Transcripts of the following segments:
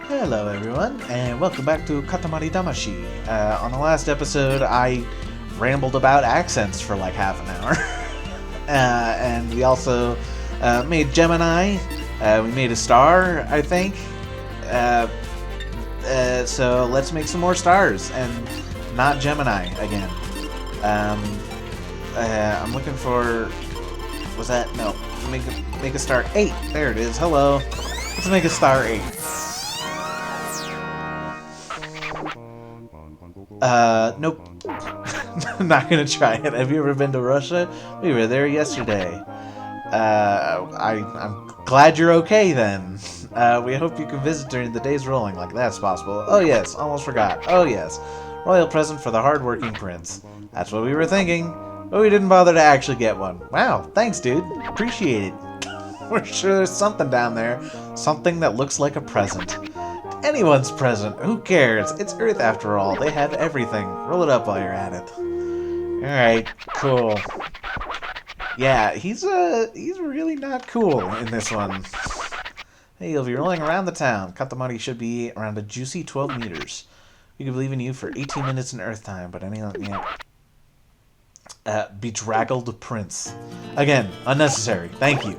Hello everyone, and welcome back to Katamari Damacy. On the last episode, I rambled about accents for like half an hour. And we also made Gemini. We made a star, I think. So let's make some more stars, and not Gemini again. I'm looking for... Was that? No. Make a star 8. There it is. Hello. Let's make a star 8. Nope. I'm not gonna try it. Have you ever been to Russia? We were there yesterday. I'm glad you're okay then. We hope you can visit during the days rolling, like that's possible. Oh yes, almost forgot. Oh yes. Royal present for the hard-working prince. That's what we were thinking, but we didn't bother to actually get one. Wow, thanks dude. Appreciate it. We're sure there's something down there. Something that looks like a present. Anyone's present. Who cares? It's Earth after all. They have everything. Roll it up while you're at it. Alright, cool. Yeah, he's really not cool in this one. Hey, you'll be rolling around the town. Katamari should be around a juicy 12 meters. We can believe in you for 18 minutes in Earth time, but bedraggled prince. Again, unnecessary. Thank you.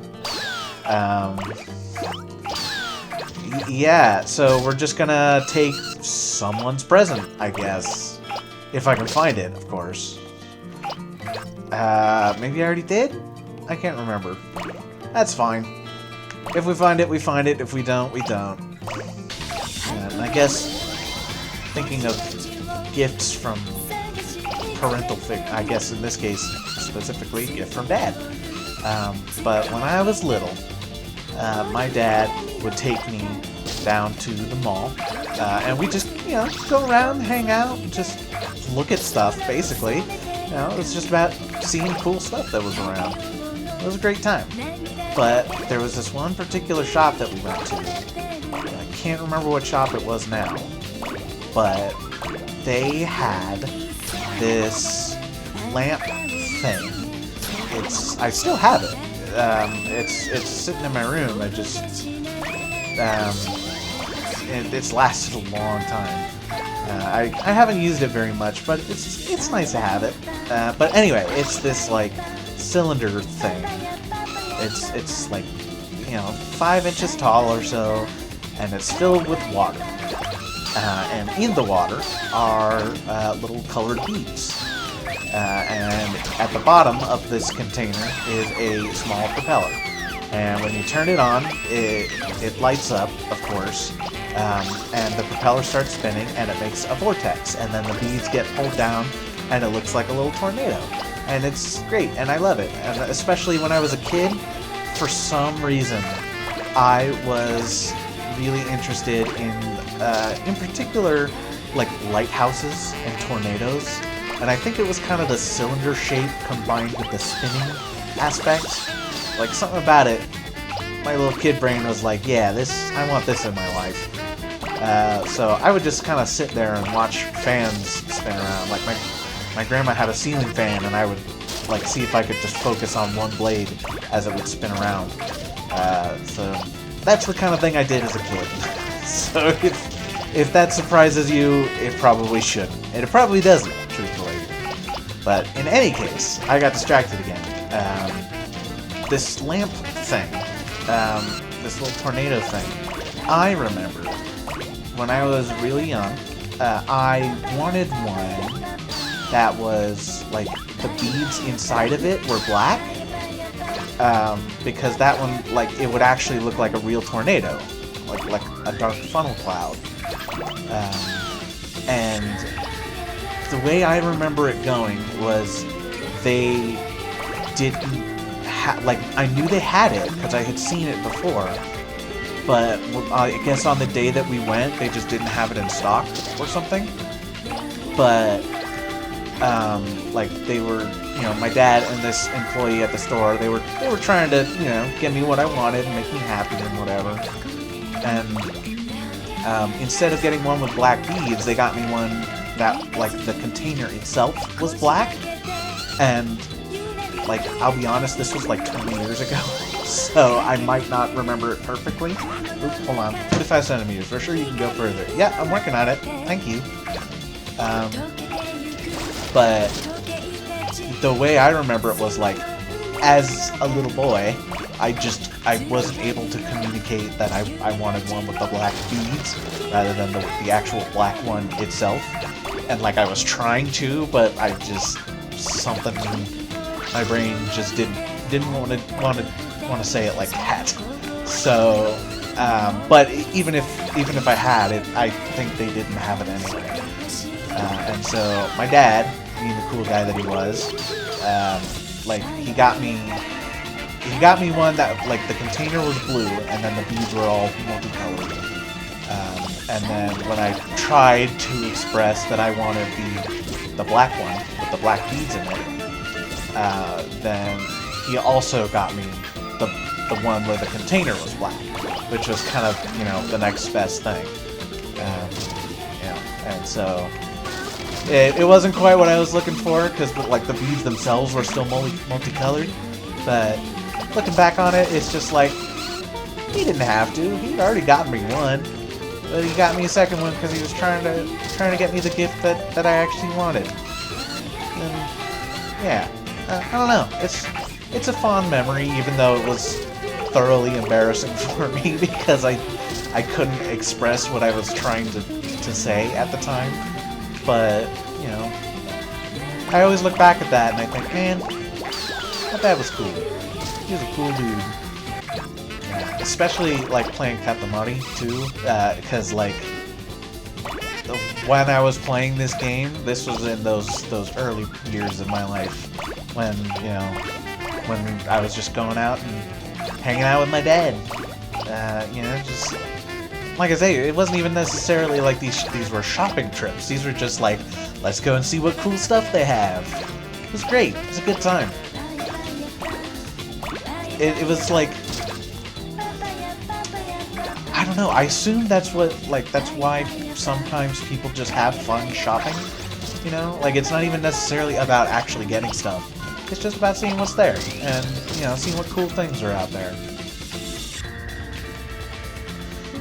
Yeah, so we're just gonna take someone's present, I guess. If I can find it, of course. Maybe I already did? I can't remember. That's fine. If we find it, we find it. If we don't, we don't. And I guess, thinking of gifts from parental figure, I guess in this case, specifically, gift from Dad. But when I was little, my dad would take me down to the mall, and we just, go around, hang out, just look at stuff, basically. It was just about seeing cool stuff that was around. It was a great time. But there was this one particular shop that we went to. I can't remember what shop it was now, but they had this lamp thing. I still have it. It's sitting in my room. It's lasted a long time. I haven't used it very much, but it's nice to have it. But anyway, it's this like cylinder thing. It's like 5 inches tall or so, and it's filled with water. And in the water are little colored beads. And at the bottom of this container is a small propeller. And when you turn it on, it lights up, of course, and the propeller starts spinning, and it makes a vortex. And then the beads get pulled down, and it looks like a little tornado. And it's great, and I love it. And especially when I was a kid, for some reason, I was really interested in particular, like lighthouses and tornadoes. And I think it was kind of the cylinder shape combined with the spinning aspect. Like, something about it, my little kid brain was like, yeah, I want this in my life. So I would just kind of sit there and watch fans spin around. Like, my grandma had a ceiling fan, and I would, like, see if I could just focus on one blade as it would spin around. So that's the kind of thing I did as a kid. So if that surprises you, it probably shouldn't. And it probably doesn't, truthfully. But in any case, I got distracted again. This lamp thing, this little tornado thing, I remember when I was really young, I wanted one that was, like, the beads inside of it were black, because that one, like, it would actually look like a real tornado, like a dark funnel cloud. And the way I remember it going was they didn't I knew they had it because I had seen it before, but I guess on the day that we went, they just didn't have it in stock or something. But like, they were, my dad and this employee at the store, they were trying to, get me what I wanted and make me happy and whatever. And instead of getting one with black beads, they got me one that, like, the container itself was black. And, like, I'll be honest, this was like 20 years ago. So I might not remember it perfectly. Oop, hold on. 45 centimeters. For sure you can go further. Yeah, I'm working on it. Thank you. But the way I remember it was like, as a little boy, I wasn't able to communicate that I wanted one with the black beads rather than the actual black one itself. And like I was trying to, but I just, something in my brain just didn't want to say it like that. So, but even if I had it, I think they didn't have it anyway. And so my dad, being the cool guy that he was, like he got me one that like the container was blue and then the beads were all multicolored. And then when I tried to express that I wanted the black one with the black beads in it, then he also got me the one where the container was black, which was kind of, you know, the next best thing. And so it wasn't quite what I was looking for, because like the beads themselves were still multicolored. But looking back on it, it's just like he didn't have to. He'd already gotten me one, but he got me a second one because he was trying to get me the gift that I actually wanted. And yeah, I don't know. It's a fond memory, even though it was thoroughly embarrassing for me because I couldn't express what I was trying to say at the time. But, you know, I always look back at that and I think, man, that dad was cool. He was a cool dude. Yeah, especially, like, playing Katamari, too, because, like, when I was playing this game, this was in those early years of my life when, you know, when I was just going out and hanging out with my dad. You know, just... Like I say, it wasn't even necessarily like these were shopping trips. These were just like, let's go and see what cool stuff they have. It was great. It was a good time. It was like, I don't know, I assume that's why sometimes people just have fun shopping. You know? Like, it's not even necessarily about actually getting stuff. It's just about seeing what's there and, you know, seeing what cool things are out there.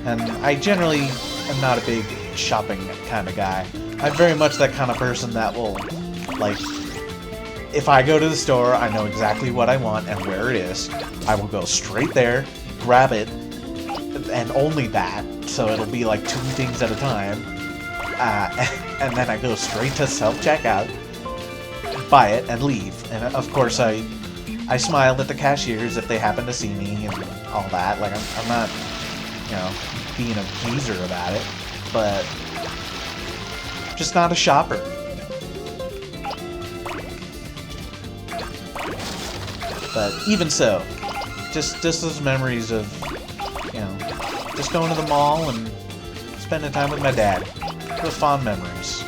And I generally am not a big shopping kind of guy. I'm very much that kind of person that will, like, if I go to the store, I know exactly what I want and where it is. I will go straight there, grab it, and only that, so it'll be like 2 things at a time. And then I go straight to self-checkout, buy it, and leave. And of course, I smiled at the cashiers if they happen to see me and all that. Like, I'm not... you know, being a geezer about it, but just not a shopper. But even so, just those memories of, you know, just going to the mall and spending time with my dad. Those fond memories.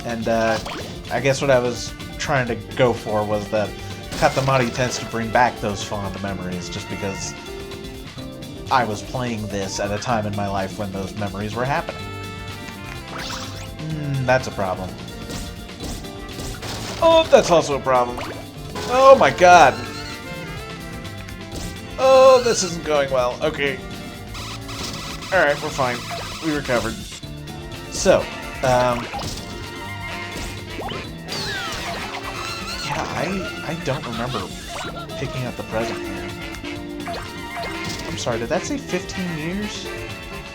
And I guess what I was trying to go for was that Katamari tends to bring back those fond memories just because I was playing this at a time in my life when those memories were happening. That's a problem. Oh, that's also a problem. Oh my god. Oh, this isn't going well. Okay. Alright, we're fine. We recovered. So, yeah, I don't remember picking up the present here. I'm sorry, did that say 15 meters?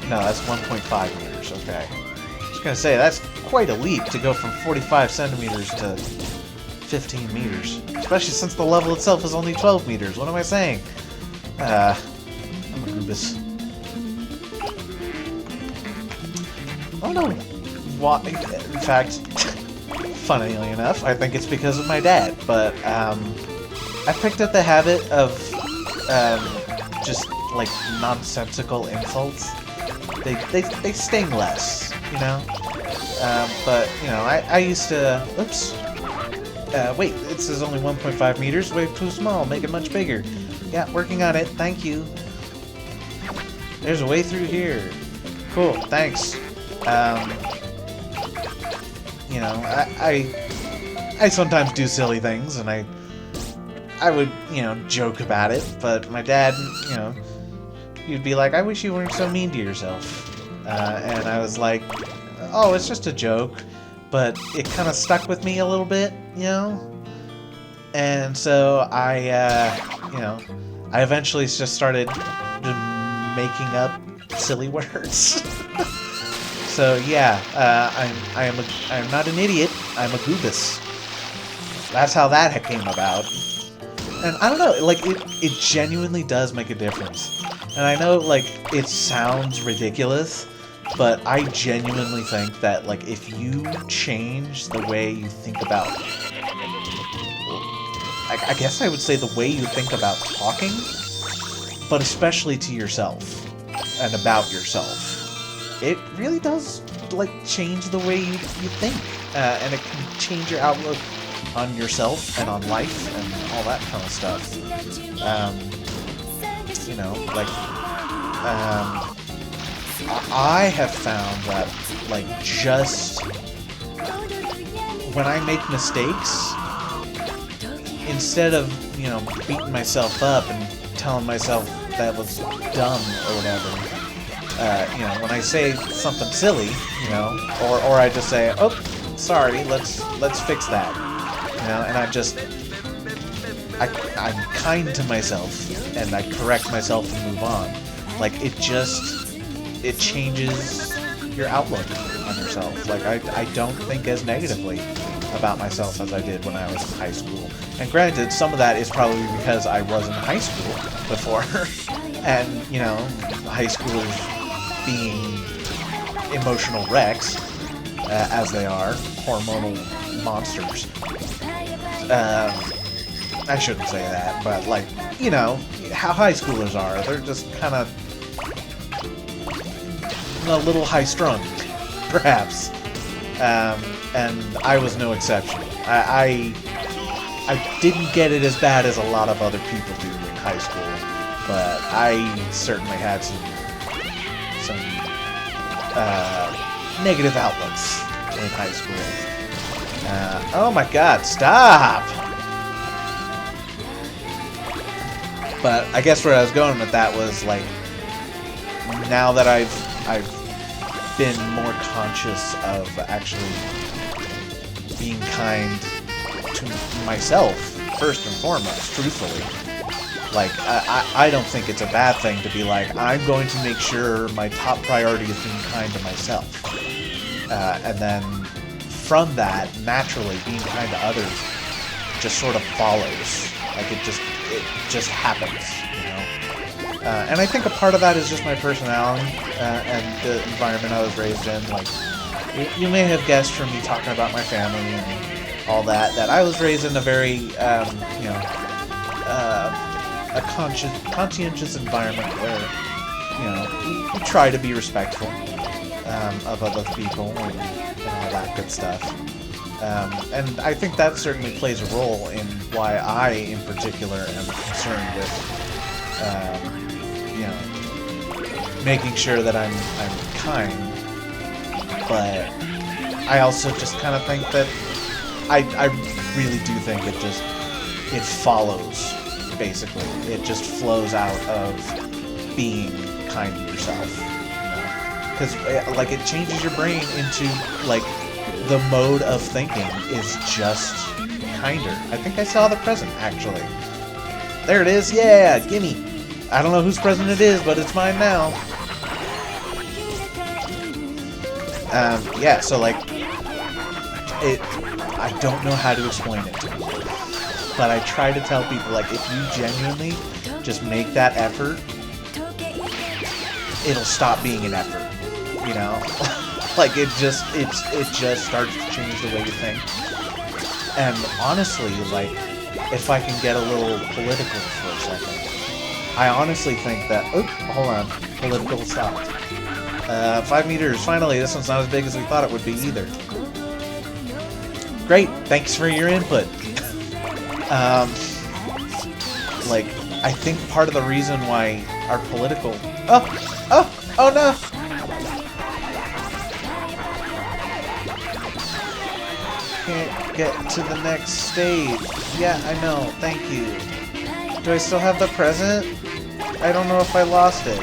No, that's 1.5 meters, okay. I was gonna say, that's quite a leap to go from 45 centimeters to 15 meters. Especially since the level itself is only 12 meters. What am I saying? I'm a goobus. I don't know why. In fact, funnily enough, I think it's because of my dad. But I picked up the habit of just like nonsensical insults. They sting less, you know. But you know, I used to. Oops. Wait, it says only 1.5 meters. Way too small. Make it much bigger. Yeah, working on it. Thank you. There's a way through here. Cool. Thanks. You know, I sometimes do silly things, and I I would, you know, joke about it, but my dad, you know, he'd be like, I wish you weren't so mean to yourself. And I was like, oh, it's just a joke. But it kind of stuck with me a little bit, you know? And so you know, I eventually just started making up silly words. So yeah, I'm not an idiot. I'm a goobus. That's how that came about. And I don't know, like it genuinely does make a difference. And I know like it sounds ridiculous, but I genuinely think that like if you change the way you think about, I guess I would say the way you think about talking, but especially to yourself and about yourself, it really does like change the way you think, and it can change your outlook on yourself and on life and all that kind of stuff. You know, like I have found that like just when I make mistakes, instead of, you know, beating myself up and telling myself that was dumb or whatever, you know, when I say something silly, you know, or I just say, oh, sorry, let's fix that, you know, and I'm kind to myself and I correct myself and move on. Like it changes your outlook on yourself. Like I don't think as negatively about myself as I did when I was in high school. And granted, some of that is probably because I was in high school before, and you know, high schoolers being emotional wrecks, as they are, hormonal monsters. I shouldn't say that, but like, you know, how high schoolers are. They're just kind of a little high-strung, perhaps. And I was no exception. I didn't get it as bad as a lot of other people do in high school, but I certainly had some negative outlooks in high school. Oh my God! Stop! But I guess where I was going with that was like, now that I've been more conscious of actually being kind to myself, first and foremost, truthfully. Like, I don't think it's a bad thing to be like, I'm going to make sure my top priority is being kind to myself. And then from that, naturally, being kind to others just sort of follows. Like, it just happens, you know? And I think a part of that is just my personality and the environment I was raised in. Like, you may have guessed from me talking about my family and all that I was raised in a very, you know, a conscientious environment where, you know, we try to be respectful of other people and all that good stuff. And I think that certainly plays a role in why I, in particular, am concerned with, you know, making sure that I'm kind. But I also just kind of think that I really do think it follows, basically. It just flows out of being kind to yourself, you know? Because, like, it changes your brain into, like, the mode of thinking is just kinder. I think I saw the present, actually. There it is, yeah, gimme. I don't know whose present it is, but it's mine now. Yeah, so, like, I don't know how to explain it to people, but I try to tell people, like, if you genuinely just make that effort, it'll stop being an effort, you know? Like, it just starts to change the way you think. And honestly, like, if I can get a little political for a second, I honestly think that, oh, hold on, political stopped. 5 meters, finally, this one's not as big as we thought it would be either. Great, thanks for your input. Like, I think part of the reason why our political... Oh no! can't get to the next stage. Yeah, I know. Thank you. Do I still have the present? I don't know if I lost it.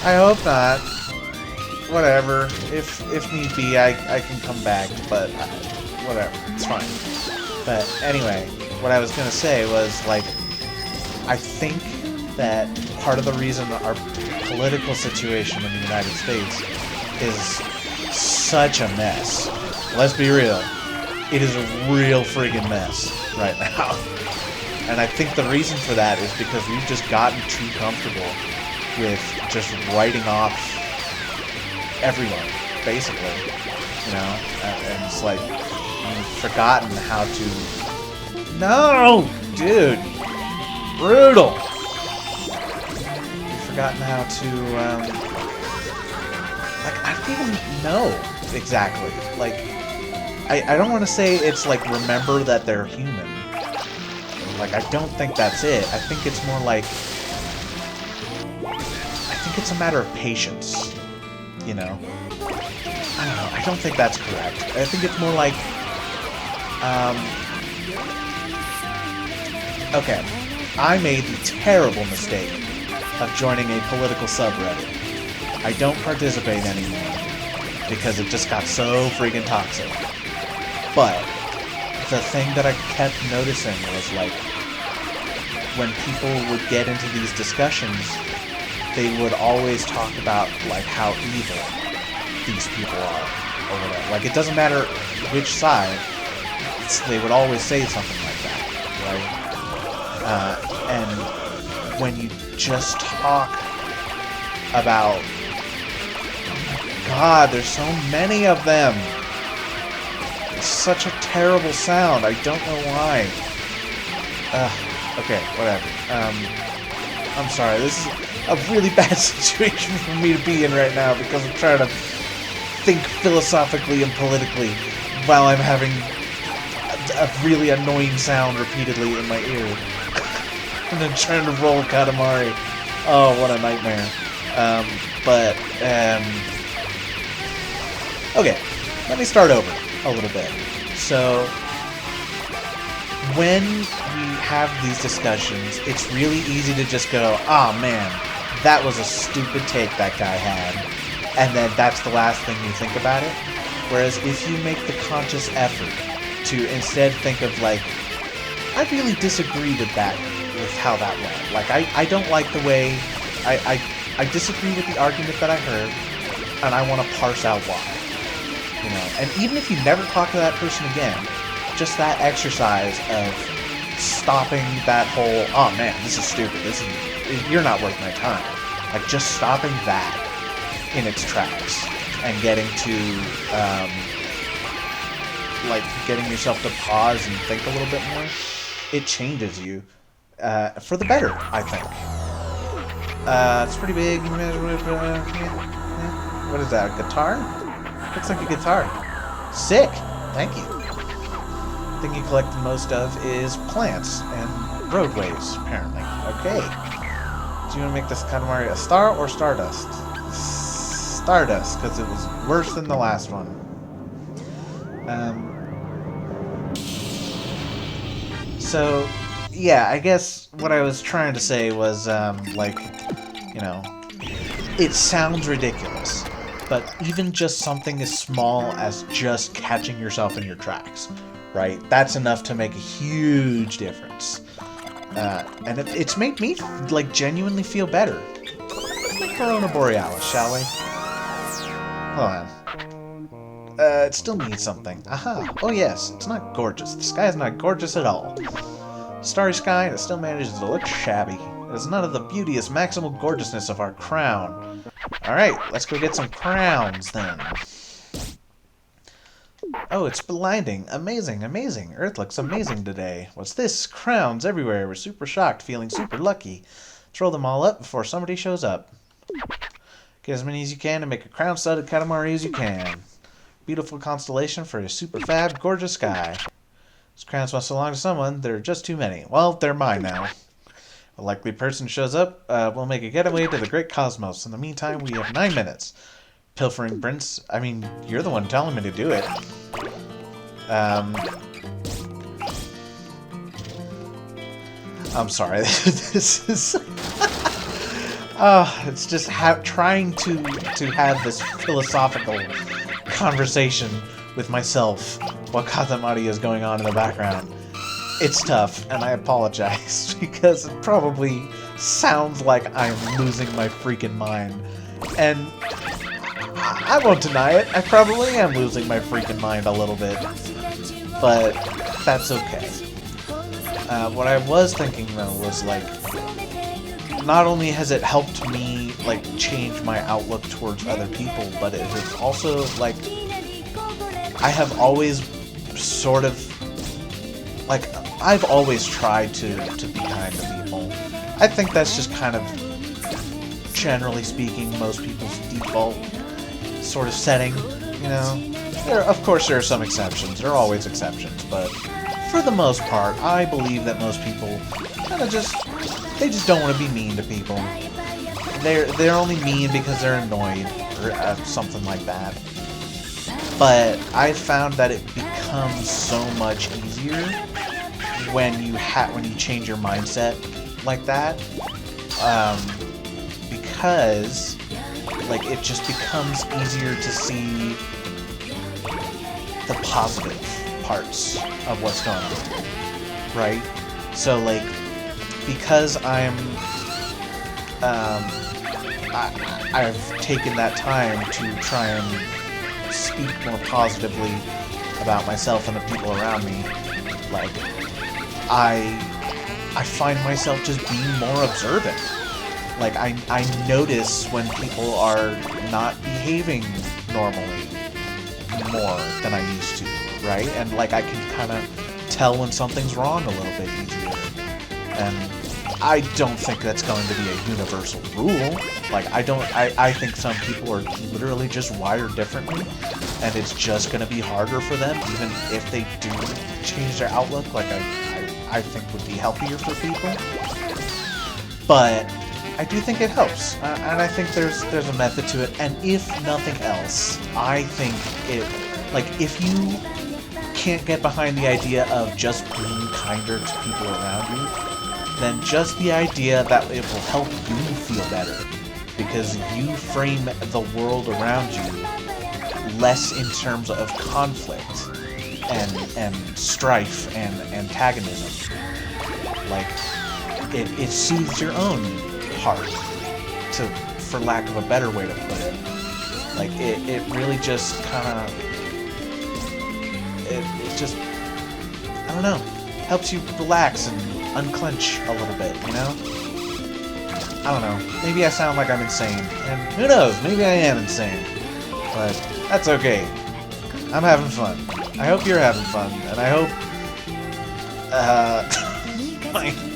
I hope not. Whatever. If need be, I can come back, but whatever. It's fine. But anyway, what I was gonna say was, like, I think that part of the reason our political situation in the United States is such a mess. Let's be real. It is a real friggin' mess right now. And I think the reason for that is because we've just gotten too comfortable with just writing off everyone, basically. You know? And it's like, we've forgotten how to... No! Dude! Brutal! We've forgotten how to, like, I don't even know exactly. Like, I don't want to say it's like, remember that they're human. Like, I don't think that's it. I think it's more like... I think it's a matter of patience. You know? I don't know. I don't think that's correct. I think it's more like... Okay. I made the terrible mistake of joining a political subreddit. I don't participate anymore because it just got so freaking toxic. But the thing that I kept noticing was, like, when people would get into these discussions, they would always talk about, like, how evil these people are, or whatever. Like, it doesn't matter which side, they would always say something like that, right? And when you just talk about... God, there's so many of them! It's such a terrible sound, I don't know why. Okay, whatever. I'm sorry, this is a really bad situation for me to be in right now because I'm trying to think philosophically and politically while I'm having a really annoying sound repeatedly in my ear. And then trying to roll Katamari. Oh, what a nightmare. Okay, let me start over a little bit. So, when we have these discussions, it's really easy to just go, "Ah, man, that was a stupid take that guy had," and then that's the last thing you think about it. Whereas if you make the conscious effort to instead think of, like, I really disagree with how that went. Like, I don't like the way, I disagree with the argument that I heard, and I want to parse out why. You know, and even if you never talk to that person again, just that exercise of stopping that whole, oh man, this is stupid, you're not worth my time. Like, just stopping that in its tracks and getting to, like, getting yourself to pause and think a little bit more, it changes you, for the better, I think. It's pretty big. What is that, a guitar? Looks like a guitar. Sick! Thank you. The thing you collect the most of is plants and roadways, apparently. Okay. Do you want to make this Katamari a star or Stardust? Stardust, because it was worse than the last one. So, yeah, I guess what I was trying to say was, like, you know, it sounds ridiculous, but even just something as small as just catching yourself in your tracks, right? That's enough to make a huge difference. And it's made me, like, genuinely feel better. Let's make Corona Borealis, shall we? Hold on. It still needs something. Aha! Oh yes, it's not gorgeous. The sky is not gorgeous at all. Starry sky, and it still manages to look shabby. It is none of the beauteous maximal gorgeousness of our crown. Alright, let's go get some crowns, then. Oh, it's blinding. Amazing, amazing. Earth looks amazing today. What's this? Crowns everywhere. We're super shocked, feeling super lucky. Throw them all up before somebody shows up. Get as many as you can to make a crown-studded Katamari as you can. Beautiful constellation for a super fab, gorgeous sky. These crowns must belong to someone. There are just too many. Well, they're mine now. A likely person shows up. We'll make a getaway to the great cosmos. In the meantime, we have 9 minutes. Pilfering prince. I mean, you're the one telling me to do it. I'm sorry. This is... it's just trying to have this philosophical conversation with myself while Katamari is going on in the background. It's tough, and I apologize, because it probably sounds like I'm losing my freaking mind. And I won't deny it, I probably am losing my freaking mind a little bit. But that's okay. What I was thinking, though, was, like, not only has it helped me, like, change my outlook towards other people, but it has also, like, I have always sort of, like, I've always tried to be kind to people. I think that's just kind of, generally speaking, most people's default sort of setting, you know? Of course, there are some exceptions. There are always exceptions, but for the most part, I believe that most people kind of they just don't want to be mean to people. They're only mean because they're annoyed, or something like that. But I found that it becomes so much easier when you change your mindset like that, because like it just becomes easier to see the positive parts of what's going on, right? So like, because I've taken that time to try and speak more positively about myself and the people around me, like, I find myself just being more observant. Like, I notice when people are not behaving normally more than I used to, right? And, like, I can kind of tell when something's wrong a little bit easier. And I don't think that's going to be a universal rule. Like, I think some people are literally just wired differently, and it's just going to be harder for them, even if they do change their outlook, like I think would be healthier for people. But I do think it helps, and I think there's a method to it, and if nothing else, I think if you can't get behind the idea of just being kinder to people around you, then just the idea that it will help you feel better, because you frame the world around you less in terms of conflict and strife and antagonism. Like, it soothes your own heart, for lack of a better way to put it. Like, it really just kind of, it just, I don't know, helps you relax and unclench a little bit, you know? I don't know. Maybe I sound like I'm insane, and who knows, maybe I am insane. But that's okay. I'm having fun. I hope you're having fun, and I hope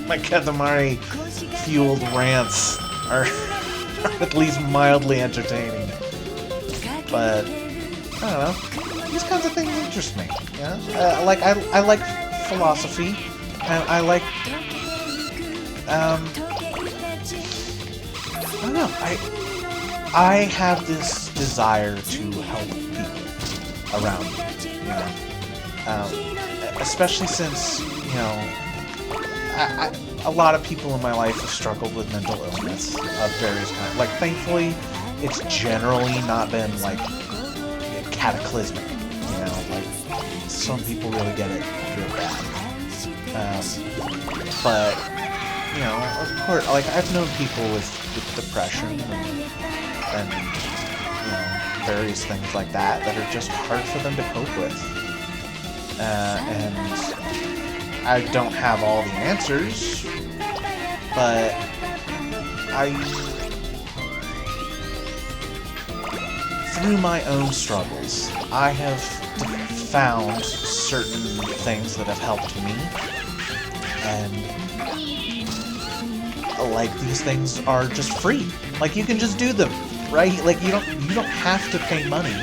my Katamari-fueled rants are at least mildly entertaining. But I don't know. These kinds of things interest me. Yeah. I like philosophy. I like. I don't know. I have this desire to help people around me, you know, especially since, you know, a lot of people in my life have struggled with mental illness of various kinds. Like, thankfully, it's generally not been, like, cataclysmic, you know, like, some people really get it real bad. But, you know, of course, like, I've known people with depression and, you know, various things like that are just hard for them to cope with. And I don't have all the answers, but through my own struggles, I have found certain things that have helped me, and like, these things are just free. Like, you can just do them, right? Like, you don't have to pay money.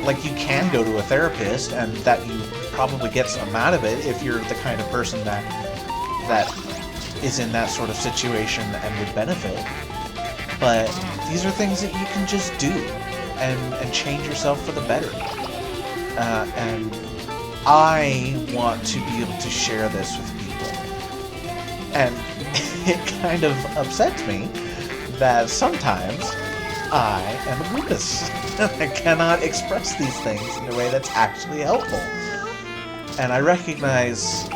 Like, you can go to a therapist, and that you probably get some out of it if you're the kind of person that is in that sort of situation and would benefit. But these are things that you can just do and change yourself for the better. And I want to be able to share this with people. And it kind of upsets me that sometimes I am a goofus. I cannot express these things in a way that's actually helpful. And I recognize,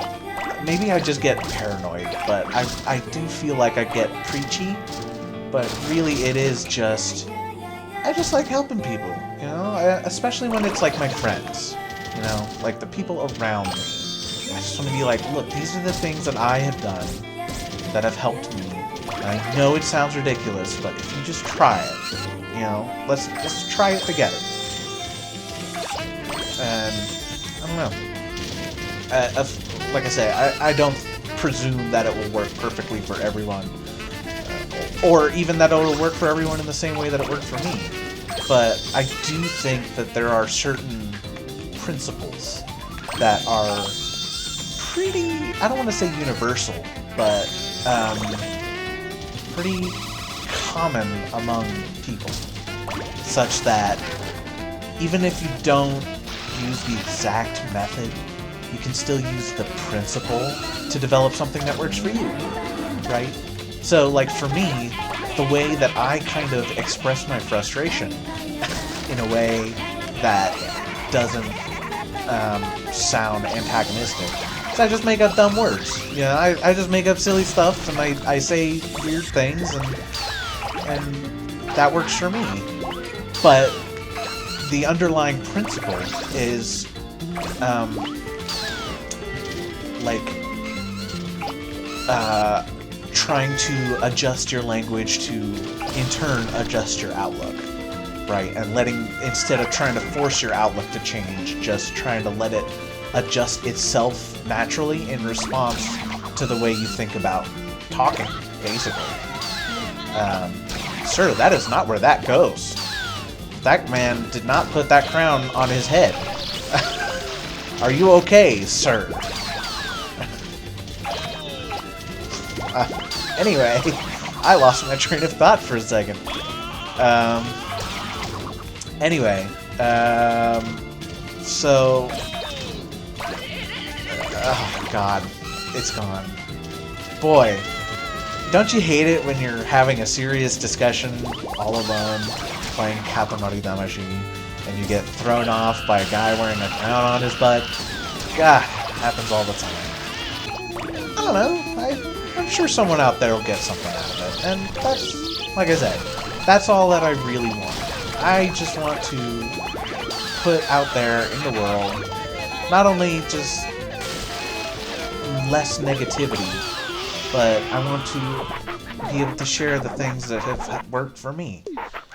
maybe I just get paranoid, but I do feel like I get preachy. But really it is just, I just like helping people, you know? Especially when it's like my friends, you know? Like the people around me. I just want to be like, look, these are the things that I have done that have helped me. And I know it sounds ridiculous, but if you just try it, you know, let's try it together. And I don't know. Like I say, I don't presume that it will work perfectly for everyone, or even that it will work for everyone in the same way that it worked for me. But I do think that there are certain principles that are pretty, I don't want to say universal, but pretty common among people, such that even if you don't use the exact method, you can still use the principle to develop something that works for you, right? So, like, for me, the way that I kind of express my frustration in a way that doesn't sound antagonistic is I just make up dumb words. You know, I just make up silly stuff, and I say weird things, and that works for me. But the underlying principle is, trying to adjust your language to, in turn, adjust your outlook, right? And instead of trying to force your outlook to change, just trying to let it adjust itself naturally in response to the way you think about talking, basically. Sir, that is not where that goes. That man did not put that crown on his head. Are you okay, sir? Anyway, I lost my train of thought for a second. So... oh, God. It's gone. Boy, don't you hate it when you're having a serious discussion all alone, playing Katamari Damacy, and you get thrown off by a guy wearing a crown on his butt? God, happens all the time. I don't know, I'm sure someone out there will get something out of it, and that's, like I said, that's all that I really want. I just want to put out there in the world, not only just less negativity, but I want to be able to share the things that have worked for me.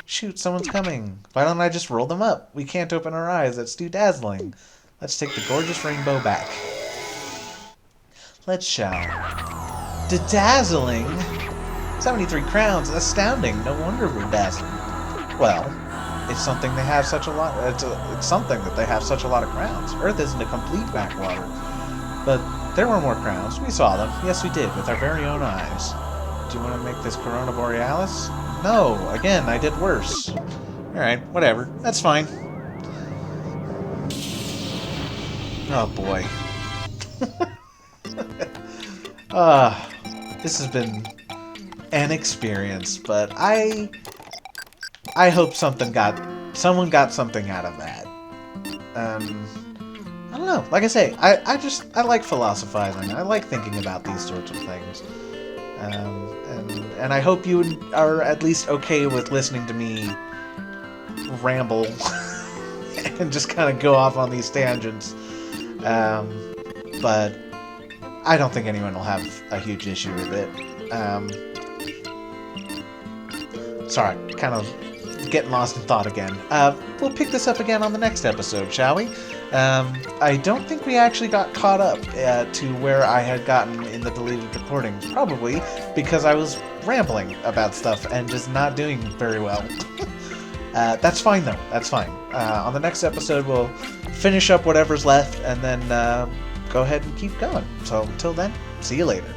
Shoot, someone's coming. Why don't I just roll them up? We can't open our eyes, that's too dazzling. Let's take the gorgeous rainbow back. Let's shower. Dazzling? 73 crowns, astounding. No wonder we're dazzling. Well, it's something they have such a lot. It's something that they have such a lot of crowns. Earth isn't a complete backwater, but there were more crowns. We saw them. Yes, we did, with our very own eyes. Do you want to make this Corona Borealis? No. Again, I did worse. All right, whatever. That's fine. Oh boy. This has been an experience, but I hope someone got something out of that. I don't know. Like I say, I like philosophizing. I like thinking about these sorts of things. And I hope you are at least okay with listening to me ramble and just kind of go off on these tangents. But I don't think anyone will have a huge issue with it. Sorry, kind of getting lost in thought again. We'll pick this up again on the next episode, shall we? I don't think we actually got caught up to where I had gotten in the deleted recordings, probably because I was rambling about stuff and just not doing very well. That's fine, though. That's fine. On the next episode, we'll finish up whatever's left and then go ahead and keep going. So until then, see you later.